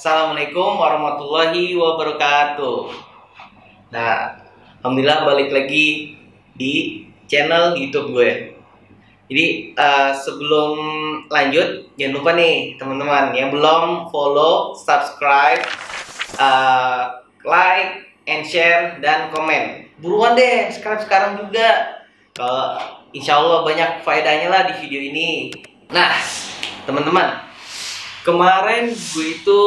Assalamualaikum warahmatullahi wabarakatuh. Nah, alhamdulillah balik lagi di channel YouTube gue. Jadi sebelum lanjut, jangan lupa nih teman-teman yang belum follow, subscribe, like, and share, dan komen. Buruan deh, sekarang juga. Kalau insya Allah banyak faedahnya lah di video ini. Nah, teman-teman, kemarin gue itu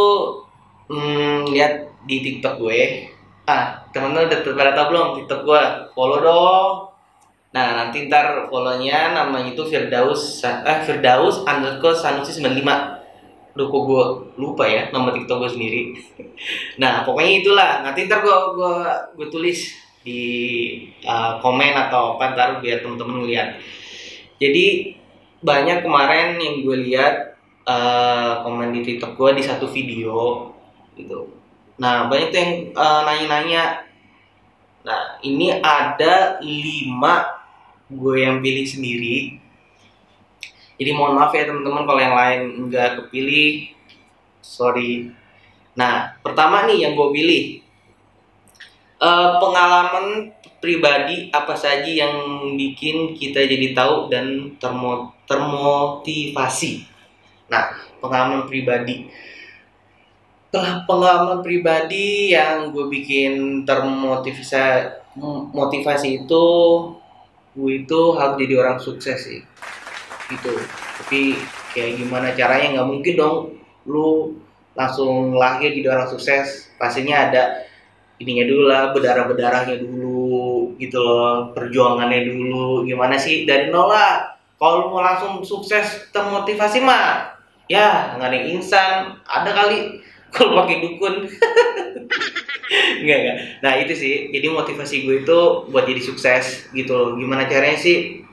lihat di TikTok gue. Teman-teman udah pada tau belum TikTok gue? Follow dong. Nah, nanti ntar follownya namanya itu Firdaus _Sanusi 95. Duh, kok gue lupa ya nama TikTok gue sendiri. Nah, pokoknya itulah. Nanti ntar gue tulis di komen atau apa, ntar biar temen-temen ngeliat. Jadi banyak kemarin yang gue lihat komen di TikTok gue di satu video gitu. Nah, banyak tuh yang nanya-nanya. Nah, ini ada 5 gue yang pilih sendiri. Jadi mohon maaf ya teman-teman kalau yang lain nggak kepilih, sorry. Nah, pertama nih yang gue pilih, pengalaman pribadi apa saja yang bikin kita jadi tahu dan termotivasi. Nah, pengalaman pribadi yang gue bikin termotivasi itu, gue itu harus jadi orang sukses sih gitu. Tapi kayak gimana caranya, nggak mungkin dong lu langsung lahir jadi orang sukses. Pastinya ada ininya dulu lah, berdarah-berdarahnya dulu gitu loh, perjuangannya dulu. Gimana sih dari nol lah. Kalau mau langsung sukses termotivasi mah ya nggak ada yang instan. Ada kali kalau pakai dukun. Enggak. Nah, itu sih. Jadi motivasi gue itu buat jadi sukses gitu loh. Gimana caranya sih?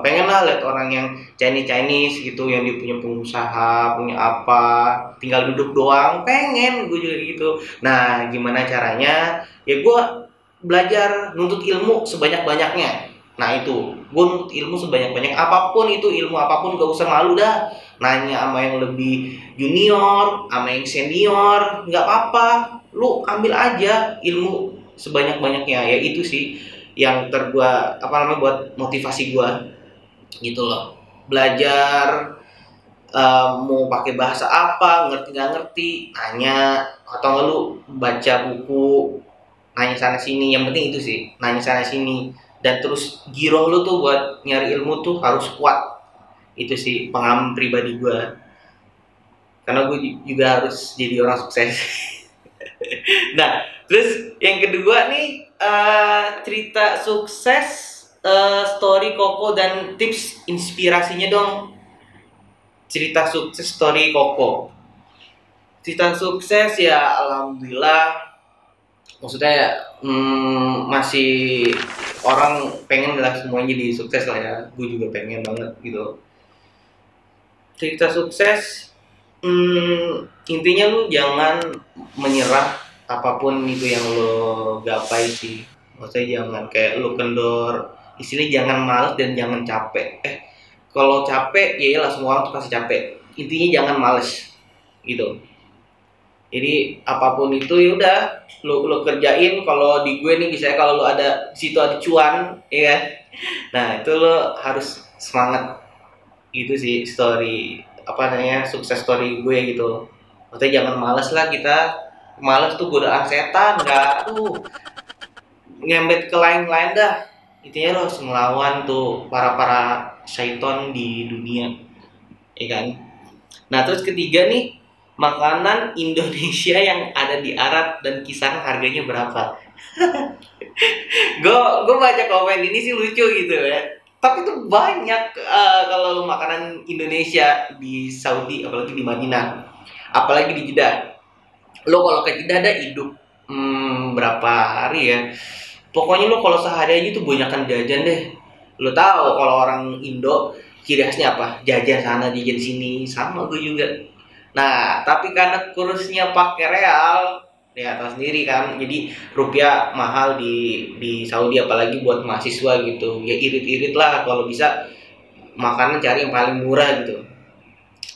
Pengen lah lihat orang yang Chinese gitu, yang dia punya pengusaha, punya apa, tinggal duduk doang. Pengen gue juga gitu. Nah, gimana caranya? Ya gue belajar nuntut ilmu sebanyak-banyaknya. Nah, itu gue nuntut ilmu sebanyak-banyak, apapun itu ilmu apapun, gak usah malu dah nanya sama yang lebih junior, sama yang senior, nggak apa-apa, lu ambil aja ilmu sebanyak-banyaknya. Ya itu sih yang buat motivasi gua gitu loh. Belajar, mau pakai bahasa apa, ngerti nggak ngerti, nanya, atau nggak lu baca buku, nanya sana sini. Yang penting itu sih, nanya sana sini, dan terus giroh lu tuh buat nyari ilmu tuh harus kuat. Itu sih pengalaman pribadi gue, karena gue juga harus jadi orang sukses. Nah, terus yang kedua nih, cerita sukses, story Koko dan tips inspirasinya dong. Cerita sukses story Koko. Cerita sukses ya alhamdulillah, maksudnya masih orang pengen lah semuanya jadi sukses lah ya. Gue juga pengen banget gitu. Cerita sukses, intinya lu jangan menyerah apapun itu yang lo gapai sih. Maksudnya jangan kayak lu kendor, istilahnya jangan malas dan jangan capek. Kalau capek ya iyalah, semua orang tuh pasti capek. Intinya jangan males gitu. Jadi apapun itu ya udah lu kerjain. Kalau di gue nih misalnya, kalau lu ada di situ ada cuan, ya kan? Nah, itu lo harus semangat. Itu sih sukses story gue gitu. Maksudnya jangan malas lah kita. Malas tuh godaan setan, nggak tuh nyambet ke lain-lain dah. Intinya lo harus melawan tuh para syaiton di dunia, ya kan? Nah, terus ketiga nih, makanan Indonesia yang ada di Arab dan kisaran harganya berapa? Gue baca komen ini sih lucu gitu ya. Tapi tuh banyak kalau makanan Indonesia di Saudi, apalagi di Madinah, apalagi di Jeddah. Lo kalau ke Jeddah ada hidup berapa hari ya? Pokoknya lo kalau sehari aja tuh banyakan jajan deh. Lo tahu kalau orang Indo ciri khasnya apa? Jajan sana, jajan sini, sama gue juga. Nah, tapi karena kursnya pakai real, ya tahu sendiri kan, jadi rupiah mahal di Saudi, apalagi buat mahasiswa gitu. Ya irit-irit lah kalau bisa makanan cari yang paling murah gitu.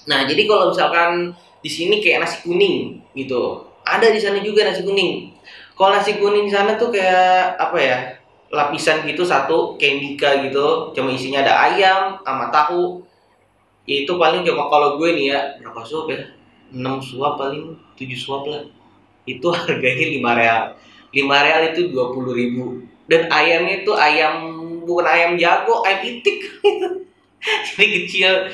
Nah, jadi kalau misalkan di sini kayak nasi kuning gitu. Ada di sana juga nasi kuning. Kalau nasi kuning di sana tuh kayak apa ya? Lapisan gitu satu kayak Mika gitu, cuma isinya ada ayam sama tahu. Itu paling cuma kalau gue nih ya, berapa suap ya? 6 suap paling 7 suap lah. Itu harganya 5 real. 5 real itu 20.000. Dan ayamnya itu ayam bukan ayam jago, ayam itik. Jadi kecil.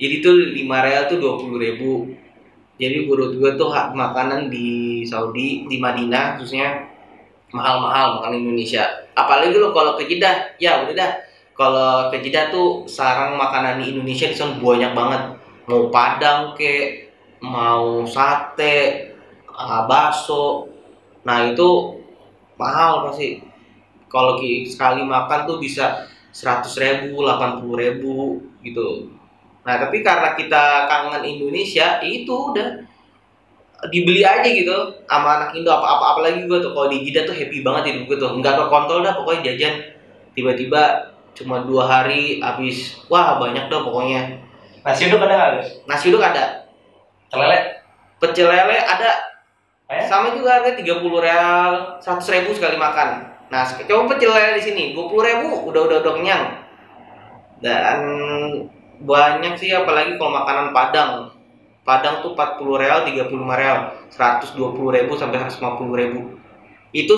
Jadi tuh 5 real tuh 20.000. Jadi menurut gue tuh makanan di Saudi, di Madinah khususnya mahal-mahal makanan Indonesia. Apalagi lo kalau ke Jeddah, ya udah dah. Kalau ke Jeddah tuh sarang makanan di Indonesia di sana banyak banget. Mau Padang kek, mau sate, bakso. Nah itu mahal pasti. Kalau sekali makan tuh bisa 100.000, 80.000 gitu. Nah tapi karena kita kangen Indonesia, itu udah dibeli aja gitu sama anak Indo apa apalagi gue tuh kalau di Jeddah tuh happy banget hidup gue tuh nggak kekontrol dah pokoknya jajan tiba-tiba cuma 2 hari habis wah banyak dah pokoknya. Nasi uduk ada nggak guys? Nasi uduk ada, Celele? pecel lele ada, Ayah? sama juga harga 30 real, 100.000 sekali makan. Nah coba pecel lele di sini 20.000 udah kenyang. Dan banyak sih apalagi kalau makanan Padang. Padang tuh 40 real, 35 real, 120.000 sampai 150.000. Itu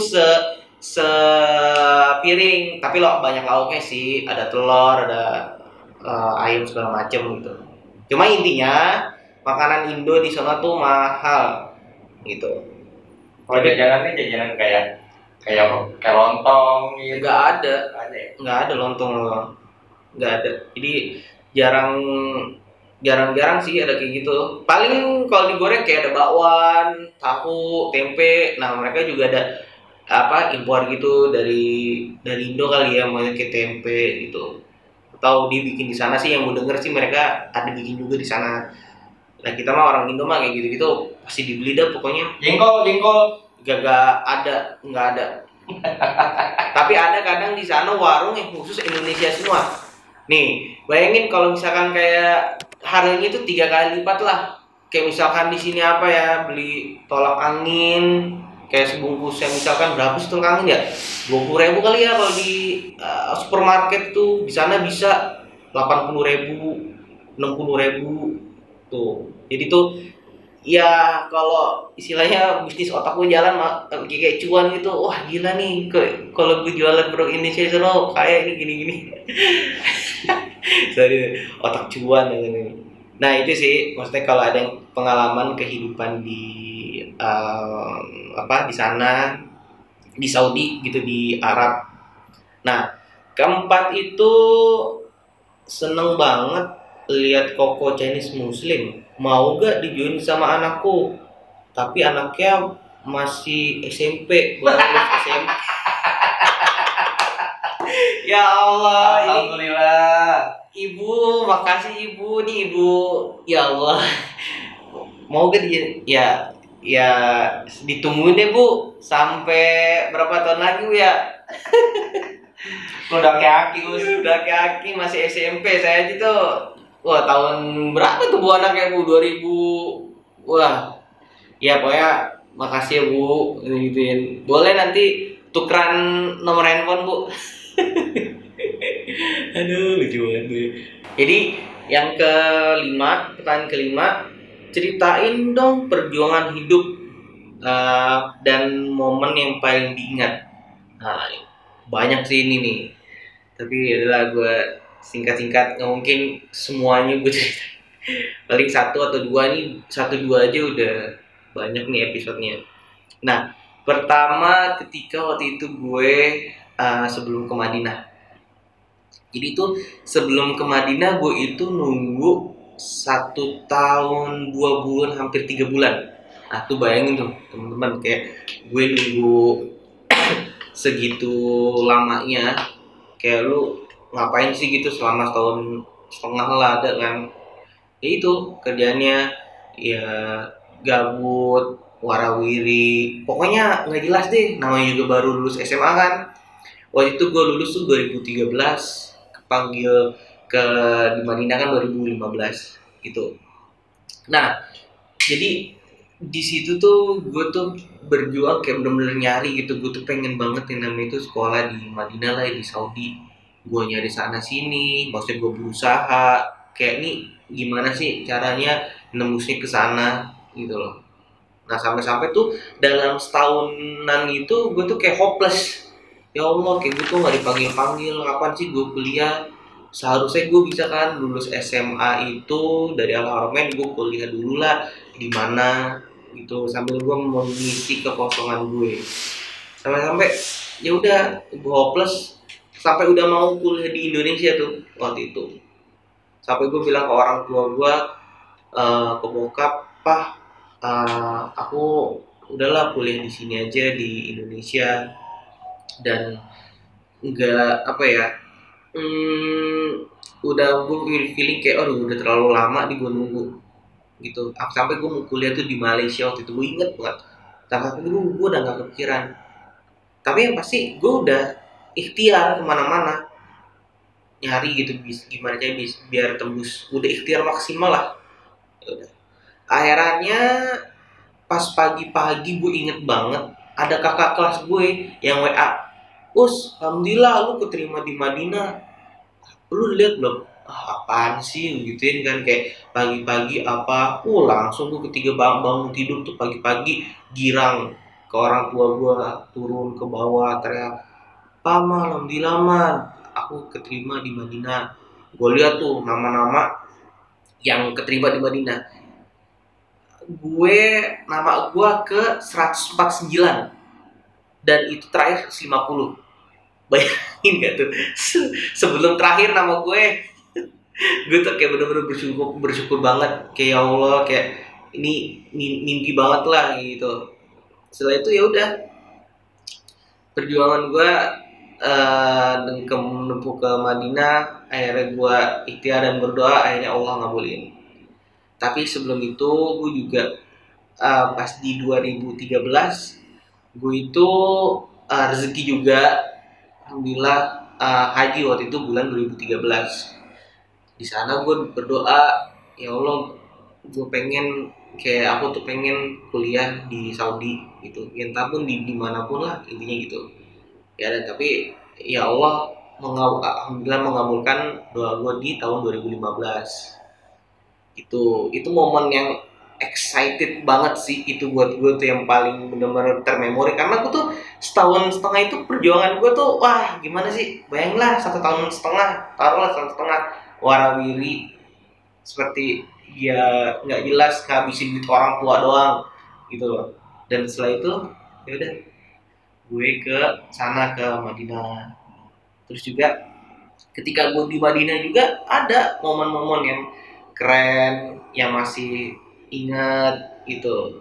piring, tapi lo banyak lauknya sih, ada telur, ada ayam segala macem gitu. Cuma intinya makanan Indo di sana tuh mahal gitu. Kalau jajanannya jajanan kayak lontong gitu. Nggak ada, Ada ya? nggak ada lontong, nggak ada. Jadi jarang-jarang sih ada kayak gitu. Paling kalau digoreng kayak ada bakwan, tahu, tempe. Nah mereka juga ada apa impor gitu dari Indo kali ya, maksudnya kayak tempe gitu. Atau dibikin di sana sih yang gue denger sih mereka ada bikin juga di sana. Nah kita mah orang Indo mah kayak gitu-gitu pasti dibeli dah pokoknya. Jengkol. Gak ada, nggak ada. Tapi ada kadang di sana warung yang khusus Indonesia semua. Nih, bayangin kalau misalkan kayak harganya itu 3 kali lipat lah. Kayak misalkan di sini apa ya, beli tolak angin kayak sebungkusnya misalkan berapa sih tolak angin ya? 20.000 kali ya kalau di supermarket tuh. Di sana bisa 80.000, 60.000 tuh. Jadi tuh ya kalau istilahnya bisnis otak gue jalan kayak cuan gitu, wah gila nih kalau gue jualan produk Indonesia di sana kayak ini gini-gini. Sorry, otak cuan ini. Nah itu sih maksudnya kalau ada yang pengalaman kehidupan di di sana di Saudi gitu di Arab. Nah keempat itu seneng banget lihat Koko Chinese Muslim. Mau gak dijoin sama anakku? Tapi anaknya masih SMP, baru lulus SMP. Ya Allah, Alhamdulillah. Ibu, makasih ibu nih ibu. Ya Allah, mau gak ya ditungguin deh bu sampai berapa tahun lagi bu ya? Udah kayak aki Gus. Udah kaki masih SMP saya aja tuh. Wah tahun berapa tuh bu anaknya bu? 2000. Wah, ya pokoknya makasih ya bu. Gituin. Boleh nanti tukeran nomor handphone bu. Aduh lucu banget tuh. Jadi yang pertanyaan kelima, ceritain dong perjuangan hidup dan momen yang paling diingat. Nah, banyak sih ini nih. Tapi adalah gue singkat-singkat, nggak mungkin semuanya gue cerita. Paling satu atau dua aja udah banyak nih episodenya. Nah, pertama ketika waktu itu gue sebelum ke Madinah. Jadi tuh sebelum ke Madinah gue itu nunggu 1 tahun 2 bulan hampir 3 bulan. Nah tuh bayangin tuh teman-teman kayak gue nunggu segitu lamanya, kayak lu ngapain sih gitu selama 1,5 tahun lah ada kan. Ya itu kerjaannya ya gabut, warawiri, pokoknya nggak jelas deh. Namanya juga baru lulus SMA kan. Waktu itu gue lulus tuh 2013, kepanggil ke di Madinah kan 2015 gitu. Nah Jadi di situ tuh gue tuh berjuang kayak bener-bener nyari gitu. Gue tuh pengen banget yang namanya itu sekolah di Madinah lah, di Saudi. Gue nyari sana sini, maksudnya gue berusaha kayak nih gimana sih caranya nembusnya ke sana gitu loh. Nah sampai-sampai tuh dalam setahunan itu gue tuh kayak hopeless. Ya Allah, kayak gue tuh nggak dipanggil-panggil. Kapan sih gue kuliah? Seharusnya gue bisa kan lulus SMA itu dari Al-Haramain, gue kuliah dulu lah di mana gitu sambil gue mengisi kekosongan gue. Sampai-sampai ya udah gue hopeless sampai udah mau kuliah di Indonesia tuh waktu itu. Sampai gue bilang ke orang tua gue, ke bokap, "Pak, aku udahlah kuliah di sini aja di Indonesia dan nggak apa ya, udah gue feeling kayak aduh udah terlalu lama di gue nunggu gitu." Sampai gue mau kuliah tuh di Malaysia waktu itu, gue inget banget. Tapi dulu gue udah nggak kepikiran. Tapi yang pasti gue udah ikhtiar kemana-mana nyari gitu gimana aja biar tembus, udah ikhtiar maksimal lah. Ya udah. Akhirnya pas pagi-pagi gue inget banget ada kakak kelas gue yang WA, "Us, alhamdulillah lu keterima di Madinah. Lu lihat belum?" Ah, apaan sih gituin kan kayak pagi-pagi apa. Langsung gue ketiga bangun tidur tuh pagi-pagi girang ke orang tua gue, turun ke bawah teriak, "Paman, alhamdulillah man, aku keterima di Madinah." Gue lihat tuh nama-nama yang keterima di Madinah. Nama gue ke 149 dan itu terakhir 150. Bayangin gak tuh? Sebelum terakhir nama gue tuh kayak bener-bener bersyukur banget kayak ya Allah, kayak ini mimpi banget lah gitu. Setelah itu ya udah perjuangan gue dan menempuh ke Madinah. Akhirnya gue ikhtiar dan berdoa, akhirnya Allah ngabulin. Tapi sebelum itu gue juga pas di 2013 gue itu rezeki juga, alhamdulillah, haji waktu itu bulan 2013. Di sana gue berdoa, ya Allah, gue pengen kayak aku tuh pengen kuliah di Saudi gitu, entah pun di dimanapun lah intinya gitu. Ya dan tapi ya Allah alhamdulillah mengabulkan doa gue di tahun 2015. Itu momen yang excited banget sih itu buat gue tuh, yang paling bener-bener termemori karena gue tuh setahun setengah itu perjuangan gue tuh wah gimana sih, bayanglah 1 tahun setengah, taruhlah 1 tahun setengah warawiri seperti ya nggak jelas ngabisin duit orang tua doang gitu loh. Dan setelah itu ya udah gue ke sana ke Madinah. Terus juga ketika gue di Madinah juga ada momen-momen yang keren yang masih ingat gitu.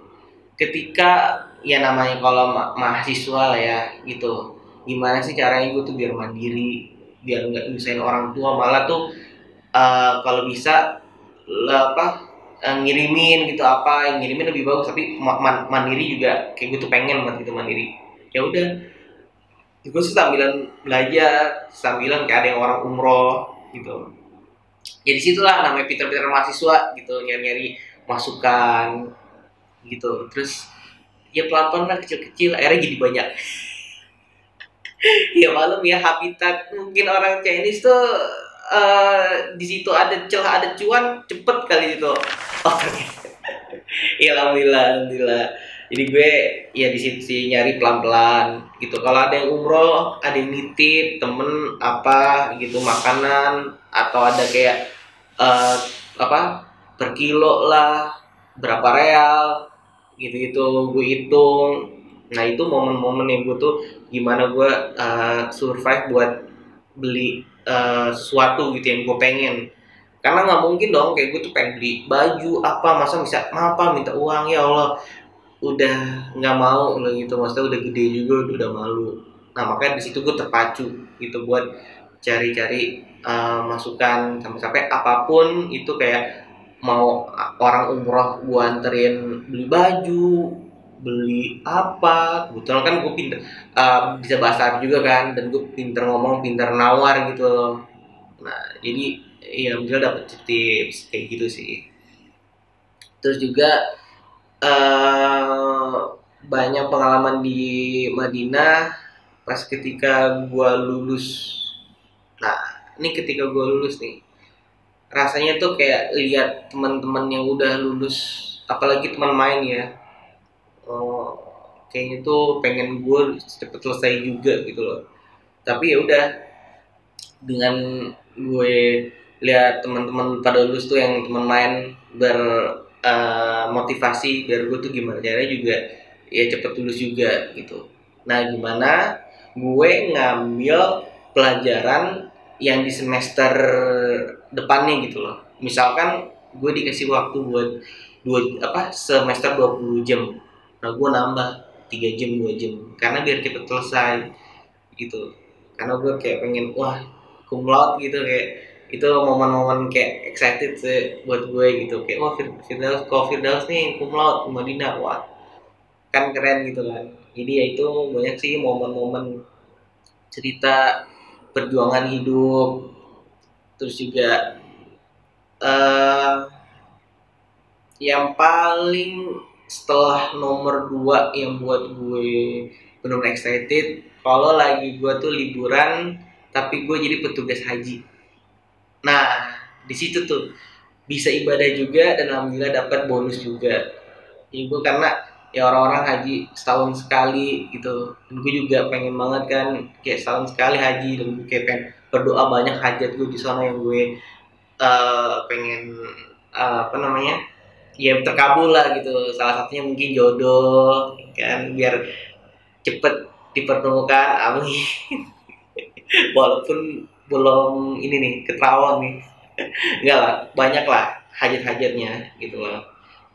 Ketika ya namanya kalau mahasiswa lah ya gitu, gimana sih caranya gue tuh biar mandiri, biar nggak nyusahin orang tua, malah tuh kalau bisa ngirimin gitu, apa yang ngirimin lebih bagus, tapi mandiri juga kayak gue tuh pengen banget gitu mandiri. Ya udah gue sih sambilan belajar, sambilan kayak ada yang orang umroh gitu. Jadi situlah namanya pinter-pinter mahasiswa gitu, nyari-nyari masukan gitu. Terus ya pelan-pelan lah, kecil-kecil, akhirnya jadi banyak. Ya malam ya, habitat mungkin orang Chinese tuh di situ ada celah, ada cuan, cepet kali itu. Oh, ya alhamdulillah. Jadi gue ya di situ nyari pelan-pelan gitu. Kalau ada yang umroh, ada yang nitip temen apa gitu makanan, atau ada kayak per kilo lah berapa real gitu gue hitung. Nah itu momen-momen yang gue tuh gimana gue survive buat beli sesuatu gitu yang gue pengen. Karena nggak mungkin dong kayak gue tuh pengen beli baju apa, masa bisa minta uang, ya Allah, udah nggak mau loh gitu, maksudnya udah gede juga udah malu. Nah makanya di situ gue terpacu gitu buat cari-cari masukan, sampai apapun itu, kayak mau orang umroh gue anterin beli baju, beli apa, kebetulan kan gue pinter bisa bahasa Arab juga kan, dan gue pinter ngomong, pinter nawar gitu loh. Nah jadi ya alhamdulillah dapet tips kayak gitu sih. Terus juga banyak pengalaman di Madinah pas ketika gua lulus. Nah, ini ketika gua lulus nih, rasanya tuh kayak lihat teman-teman yang udah lulus, apalagi teman main ya. Oh, kayaknya tuh pengen gue cepet selesai juga gitu loh. Tapi ya udah, dengan gue lihat teman-teman pada lulus tuh yang teman main motivasi biar gue tuh gimana caranya juga ya cepet lulus juga gitu. Nah, gimana gue ngambil pelajaran yang di semester depannya gitu loh. Misalkan gue dikasih waktu buat semester 20 jam. Nah, gue nambah 3 jam 2 jam karena biar cepet selesai gitu. Karena gue kayak pengen wah cum laude gitu, kayak itu momen-momen kayak excited sih buat gue gitu, kayak wah Firdaus nih cum laude di Madinah, wah kan keren gitu kan. Jadi ya itu banyak sih momen-momen cerita perjuangan hidup. Terus juga eh yang paling setelah nomor 2 yang buat gue benar excited, kalau lagi gue tuh liburan tapi gue jadi petugas haji. Nah, di situ tuh bisa ibadah juga dan alhamdulillah dapat bonus juga. Ibu karena ya orang-orang haji setahun sekali gitu. Dan gue juga pengen banget kan kayak setahun sekali haji, dan gue kayak pengen berdoa banyak hajat gue di sana yang gue pengen apa namanya? Ya terkabul lah gitu. Salah satunya mungkin jodoh kan, biar cepet dipertemukan, amin. Walaupun belum ini nih ketahuan nih. Enggak lah, banyak lah hajat-hajatnya gitu loh.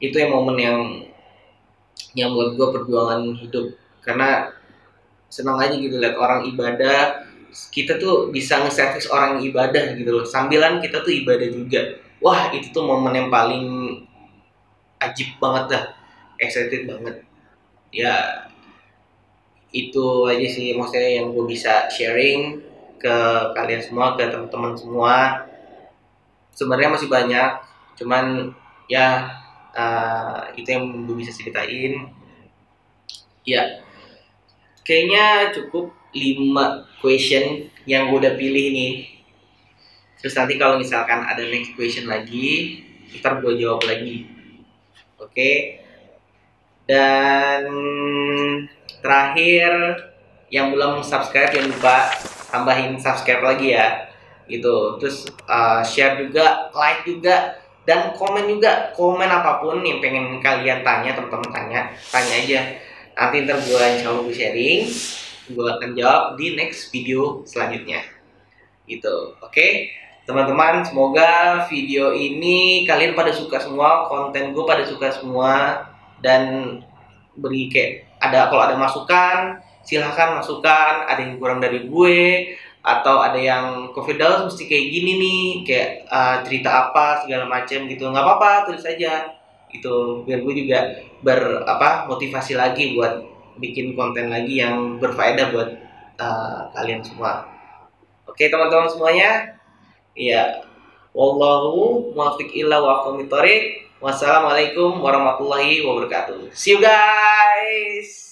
Itu yang momen yang buat gue perjuangan hidup, karena senang aja gitu lihat orang ibadah. Kita tuh bisa nge-service orang yang ibadah gitu loh, sambilan kita tuh ibadah juga. Wah, itu tuh momen yang paling ajib banget dah, excited banget ya. Itu aja sih maksudnya yang gue bisa sharing ke kalian semua, ke teman-teman semua. Sebenarnya masih banyak, cuman ya itu yang gue bisa ceritain ya. Kayaknya cukup 5 question yang gue udah pilih nih. Terus nanti kalau misalkan ada next question lagi, ntar gue jawab lagi. Oke. Dan terakhir, yang belum subscribe jangan lupa tambahin subscribe lagi ya gitu. Terus share juga, like juga, dan komen juga. Komen apapun yang pengen kalian tanya, teman-teman tanya aja. Nanti ntar gue insya Allah gue sharing, gue akan jawab di next video selanjutnya gitu. Oke teman-teman, semoga video ini kalian pada suka semua, konten gue pada suka semua, dan beri kayak kalau ada masukan silahkan masukan. Ada yang kurang dari gue atau ada yang Firdaus mesti kayak gini nih, kayak cerita apa segala macam gitu, nggak apa-apa, tulis aja gitu biar gue juga motivasi lagi buat bikin konten lagi yang berfaedah buat kalian semua. Oke teman-teman semuanya, ya wallahu muwaffiq illa wa aqwamit thoriq. Wassalamualaikum warahmatullahi wabarakatuh. See you guys.